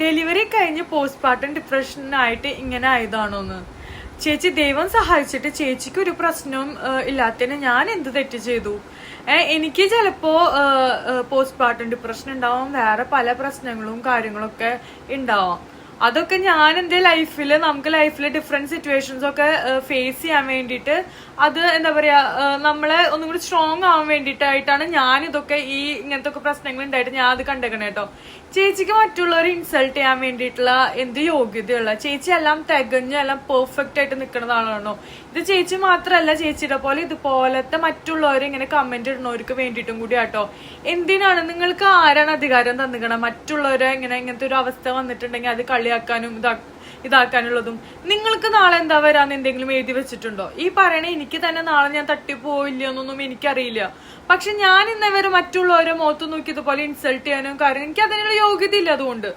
Delivery കഴിഞ്ഞ് postmortem ഡിപ്രഷനായിട്ട് ഇങ്ങനെ ആയതാണോന്ന്. ചേച്ചി ദൈവം സഹായിച്ചിട്ട് ചേച്ചിക്ക് ഒരു പ്രശ്നവും ഇല്ലാത്തതിന് ഞാൻ എന്ത് തെറ്റ് ചെയ്തു? എനിക്ക് ചിലപ്പോ പോസ്റ്റ്മോർട്ടം ഡിപ്രഷൻ ഉണ്ടാവാം, വേറെ പല പ്രശ്നങ്ങളും കാര്യങ്ങളൊക്കെ ഉണ്ടാവാം. അതൊക്കെ ഞാൻ എന്റെ ലൈഫിൽ നമുക്ക് ലൈഫിൽ ഡിഫറെന്റ് സിറ്റുവേഷൻസ് ഒക്കെ ഫേസ് ചെയ്യാൻ വേണ്ടിയിട്ട് അത് എന്താ പറയാ നമ്മളെ ഒന്നും കൂടി സ്ട്രോങ് ആവാൻ വേണ്ടിയിട്ടായിട്ടാണ് ഞാൻ ഇതൊക്കെ ഇങ്ങനത്തെ ഒക്കെ പ്രശ്നങ്ങൾ ഉണ്ടായിട്ട് ഞാൻ അത് കണ്ടേക്കണേ കേട്ടോ. ചേച്ചിക്ക് മറ്റുള്ളവരെ ഇൻസൾട്ട് ചെയ്യാൻ വേണ്ടിയിട്ടുള്ള എന്ത് യോഗ്യതയുള്ള? ചേച്ചി എല്ലാം തികഞ്ഞ് എല്ലാം പെർഫെക്റ്റ് ആയിട്ട് നിൽക്കുന്ന ആളാണോ? ഇത് ചേച്ചി മാത്രല്ല, ചേച്ചിയുടെ പോലെ ഇതുപോലത്തെ മറ്റുള്ളവരെ ഇങ്ങനെ കമന്റ് ഇടുന്നവർക്ക് വേണ്ടിയിട്ടും കൂടി ആട്ടോ. എന്തിനാണ് നിങ്ങൾക്ക് ആരാണ് അധികാരം തന്നിക്കണം മറ്റുള്ളവരെ ഇങ്ങനത്തെ ഒരു അവസ്ഥ വന്നിട്ടുണ്ടെങ്കിൽ അത് കളിയാക്കാനും ഇതാക്കാനുള്ളതും? നിങ്ങൾക്ക് നാളെ എന്താ വരാന്ന് എന്തെങ്കിലും എഴുതി വെച്ചിട്ടുണ്ടോ? ഈ പറയണേ എനിക്ക് തന്നെ നാളെ ഞാൻ തട്ടിപ്പോയില്ലയെന്നൊന്നും എനിക്കറിയില്ല. പക്ഷെ ഞാൻ ഇന്നവരെ മറ്റുള്ളവരെ മുഖത്ത് നോക്കി ഇതുപോലെ ഇൻസൾട്ട് ചെയ്യാനും കാര്യം എനിക്ക് അതിനുള്ള യോഗ്യത ഇല്ല. അതുകൊണ്ട്